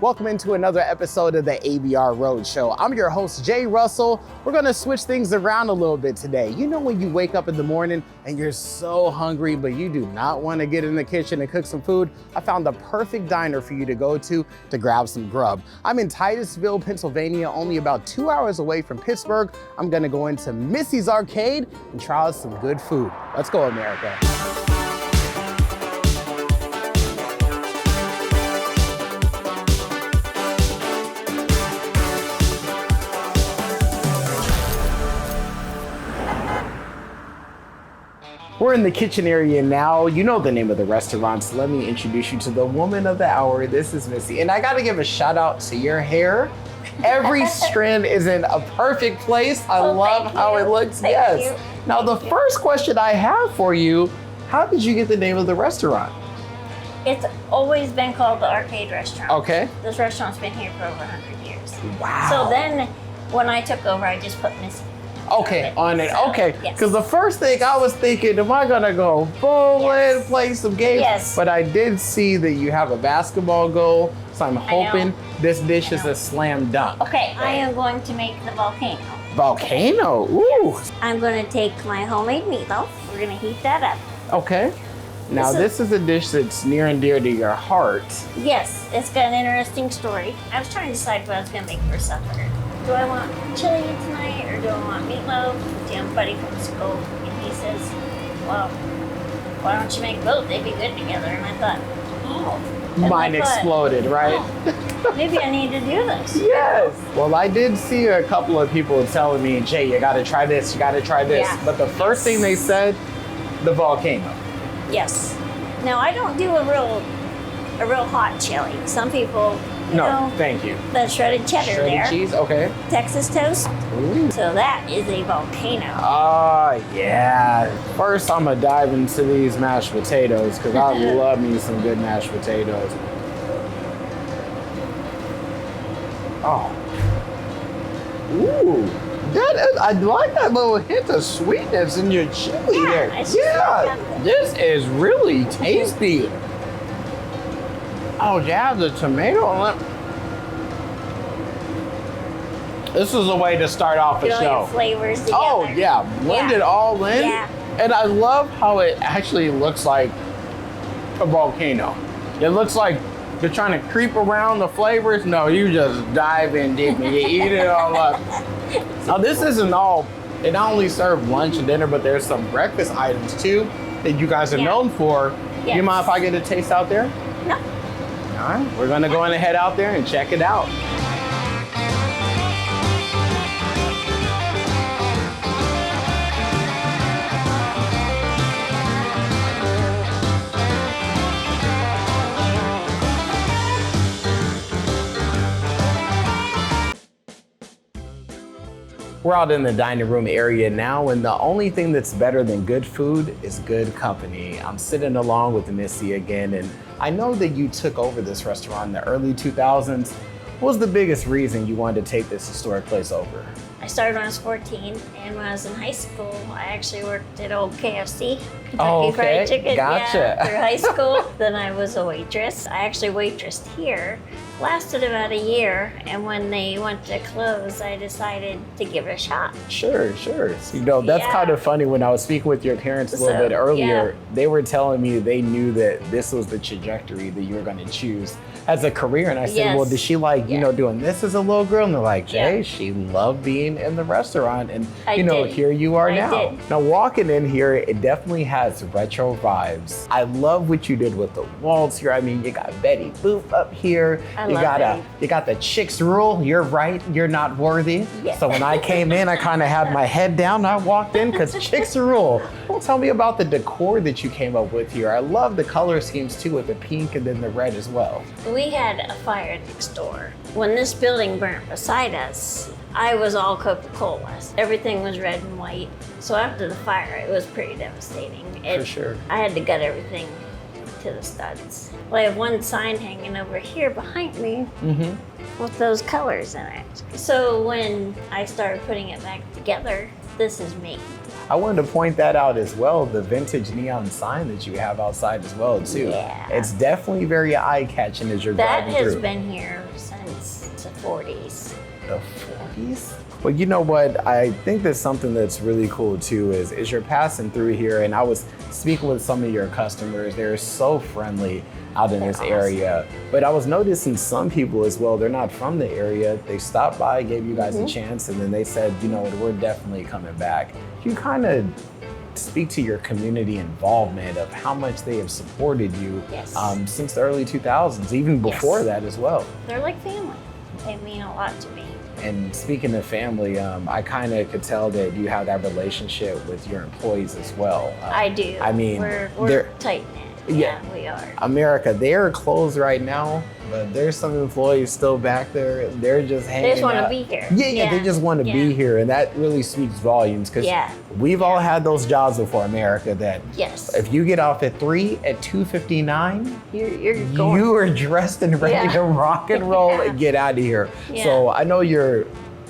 Welcome into another episode of the ABR Road Show. I'm your host, Jay Russell. We're gonna switch things around a little bit today. You know when you wake up in the morning and you're so hungry, but you do not wanna get in the kitchen and cook some food? I found the perfect diner for you to go to grab some grub. I'm in Titusville, Pennsylvania, only about 2 hours away from Pittsburgh. I'm gonna go into Missy's Arcade and try out some good food. Let's go, America. We're in the kitchen area now. You know the name of the restaurant, so let me introduce you to the woman of the hour. This is Missy. And I gotta give a shout out to your hair. Every strand is in a perfect place. I love how it looks. Thank you. Now the first question I have for you, how did you get the name of the restaurant? It's always been called the Arcade Restaurant. Okay. This restaurant's been here for over 100 years. Wow. So then when I took over, I just put Missy. Okay, on it. So, okay, yes. because the first thing I was thinking, am I gonna go bowling, play some games? Yes. But I did see that you have a basketball goal, so I'm hoping this dish is a slam dunk. Okay, I am going to make the volcano. Volcano, ooh. Yes. I'm going to take my homemade meatloaf. We're going to heat that up. Okay. Now this is a dish that's near and dear to your heart. Yes, it's got an interesting story. I was trying to decide what I was going to make for supper. Do I want chili tonight or do I want meatloaf? Jim buddy from school, and he says, well, why don't you make both? They'd be good together. And I thought, oh. Mine exploded, right? Oh, maybe I need to do this. Yes. Well, I did see a couple of people telling me, Jay, you gotta try this, you gotta try this. Yeah. But the first thing they said, the volcano. Yes. Now, I don't do a real hot chili. Some people, you know, thank you. the shredded cheddar Shredded there. cheese, okay. Texas toast. Ooh. So that is a volcano. Oh, yeah. First, I'm gonna dive into these mashed potatoes because I love me some good mashed potatoes. Oh. Ooh. I like that little hint of sweetness in your chili there. This is really tasty. Oh, yeah, the tomato. This is a way to start off a Get all show. your flavors together. Oh, yeah. Blend it all in. Yeah. And I love how it actually looks like a volcano. It looks like you're trying to creep around the flavors. No, you just dive in deep and you eat it all up. Now, this isn't all, they not only serve lunch and dinner, but there's some breakfast items too that you guys are known for. Yes. You mind if I get a taste out there? No. All right, we're gonna go and head out there and check it out. We're out in the dining room area now, and the only thing that's better than good food is good company. I'm sitting along with Missy again, and I know that you took over this restaurant in the early 2000s. What was the biggest reason you wanted to take this historic place over? I started when I was 14, and when I was in high school, I actually worked at old KFC, Kentucky Fried Chicken. Gotcha. Yeah, through high school. Then I was a waitress. I actually waitressed here. Lasted about a year, and when they went to close, I decided to give it a shot. Sure. You know, that's kind of funny. When I was speaking with your parents a little bit earlier, they were telling me they knew that this was the trajectory that you were going to choose as a career. And I said, well, did she like, you know, doing this as a little girl? And they're like, Jay, she loved being in the restaurant. And, you know, here you are now. Now, walking in here, it definitely has retro vibes. I love what you did with the walls here. I mean, you got Betty Boop up here. You got the chicks rule. You're right. You're not worthy. Yes. So when I came in, I kind of had my head down. I walked in because chicks rule. Tell me about the decor that you came up with here. I love the color schemes too, with the pink and then the red as well. We had a fire next door. When this building burnt beside us, I was all Coca-Cola. Everything was red and white. So after the fire, it was pretty devastating. For sure. I had to gut everything to the studs. Well, I have one sign hanging over here behind me with those colors in it. So when I started putting it back together, this is me. I wanted to point that out as well, the vintage neon sign that you have outside as well too. Yeah. It's definitely very eye-catching as you're driving through. That has been here to 40s. The 40s? Well, you know what? I think that's something that's really cool too is you're passing through here, and I was speaking with some of your customers. They're so friendly out in this area. But I was noticing some people as well, they're not from the area. They stopped by, gave you guys a chance, and then they said, you know, we're definitely coming back. You kind of speak to your community involvement of how much they have supported you since the early 2000s, even before that as well. They're like family. They mean a lot to me. And speaking of family, I kind of could tell that you have that relationship with your employees as well. I do. I mean, we're tight-knit. Yeah, we are. America, they are closed right now, but there's some employees still back there. They're just hanging out. They just want to be here. Yeah, they just want to be here. And that really speaks volumes because we've all had those jobs before, America, that if you get off at 3, at 2:59, you are dressed and ready to rock and roll and get out of here. So I know your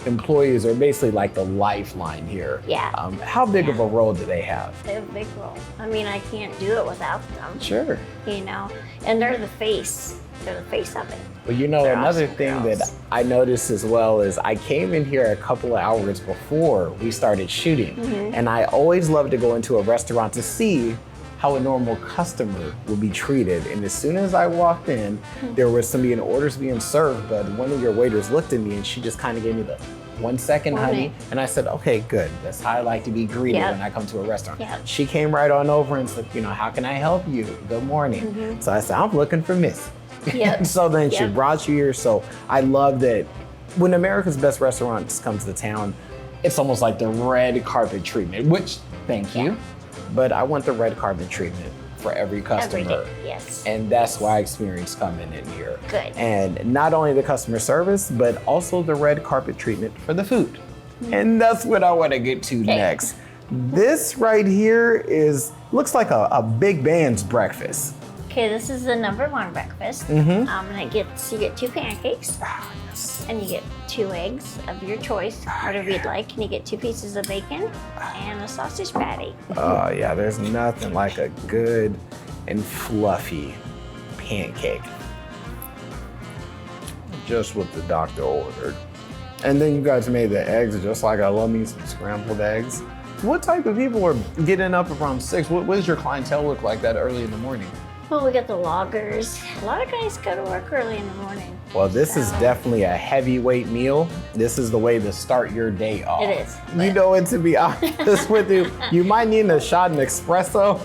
employees are basically like the lifeline here. How big of a role do they have? They have a big role. I mean, I can't do it without them. Sure. You know, and they're the face. They're the face of it. Well, you know, They're another awesome thing girls. that I noticed as well is I came in here a couple of hours before we started shooting. And I always love to go into a restaurant to see how a normal customer would be treated. And as soon as I walked in, there was some orders being served, but one of your waiters looked at me and she just kind of gave me the 1 second, honey. And I said, okay, good. That's how I like to be greeted when I come to a restaurant. She came right on over and said, you know, how can I help you? Good morning. So I said, I'm looking for Missy. So then she brought you here. So I love that when America's Best Restaurants comes to town, it's almost like the red carpet treatment, which, thank you. But I want the red carpet treatment for every customer. Every day, And that's why I experienced coming in here. Good. And not only the customer service, but also the red carpet treatment for the food. And that's what I want to get to next. This right here looks like a big band's breakfast. Okay, this is the #1 breakfast. And you get 2 pancakes. And you get 2 eggs of your choice, whatever you'd like. And you get 2 pieces of bacon and a sausage patty. Oh yeah, there's nothing like a good and fluffy pancake. Just what the doctor ordered. And then you guys made the eggs just like I love me some scrambled eggs. What type of people are getting up around 6? What does your clientele look like that early in the morning? Well, we got the loggers. A lot of guys go to work early in the morning. Well, this is definitely a heavyweight meal. This is the way to start your day off. It is. You know, and to be honest with you, you might need a shot of espresso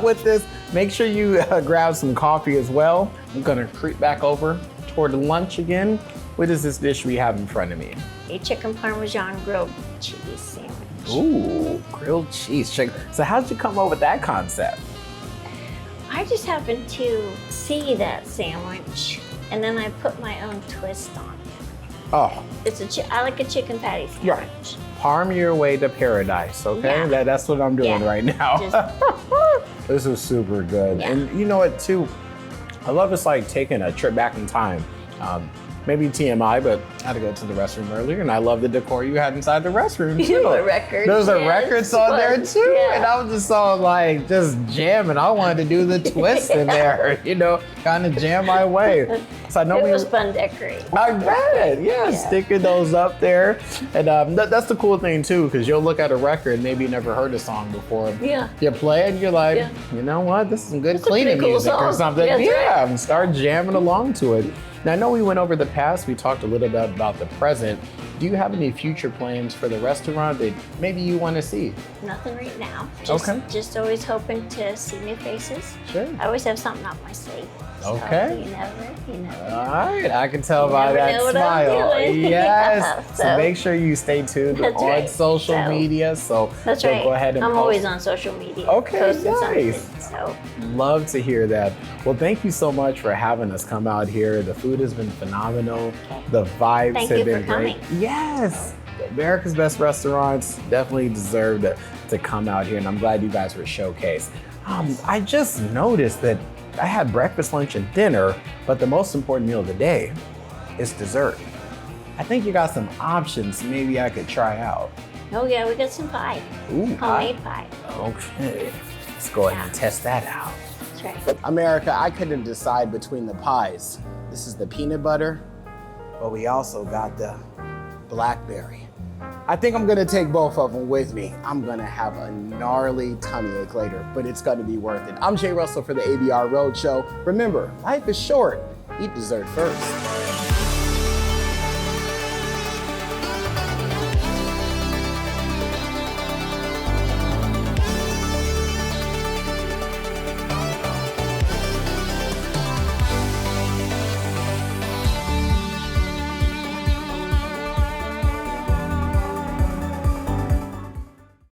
with this. Make sure you grab some coffee as well. I'm gonna creep back over toward lunch again. What is this dish we have in front of me? A chicken Parmesan grilled cheese sandwich. Ooh, grilled cheese chicken. So how'd you come up with that concept? I just happened to see that sandwich, and then I put my own twist on it. Oh. I like a chicken patty sandwich. Parm your way to paradise, okay? That's what I'm doing right now. This is super good. And you know what, too? I love it's like taking a trip back in time. Maybe TMI, but I had to go to the restroom earlier, and I love the decor you had inside the restroom too. A record. There's a record on there too, and I was just all like, just jamming. I wanted to do the twist in there, you know, kind of jam my way. So I know it was fun decorating. I bet, sticking those up there, and that's the cool thing too, because you'll look at a record, maybe you never heard a song before. You play it, and you're like, you know what, this is some good cleaning music or something. And start jamming along to it. Now, I know we went over the past, we talked a little bit about the present. Do you have any future plans for the restaurant that maybe you want to see? Nothing right now. Just always hoping to see new faces. Sure. I always have something up my sleeve. Okay. So you never. All right, I can tell by that smile. Yes. So make sure you stay tuned on social media. So that's right. Go ahead and I'm post. always on social media. Okay, nice. So love to hear that. Well, thank you so much for having us come out here. The food has been phenomenal. The vibes have been great. Yes. America's Best Restaurants definitely deserve to come out here, and I'm glad you guys were showcased. I just noticed that I had breakfast, lunch, and dinner, but the most important meal of the day is dessert. I think you got some options maybe I could try out. Oh yeah, we got some pie. Ooh, homemade pie. Okay, let's go ahead and test that out. That's right. America, I couldn't decide between the pies. This is the peanut butter but we also got the blackberry. I think I'm gonna take both of them with me. I'm gonna have a gnarly tummy ache later, but it's gonna be worth it. I'm Jay Russell for the ABR Roadshow. Remember, life is short. Eat dessert first.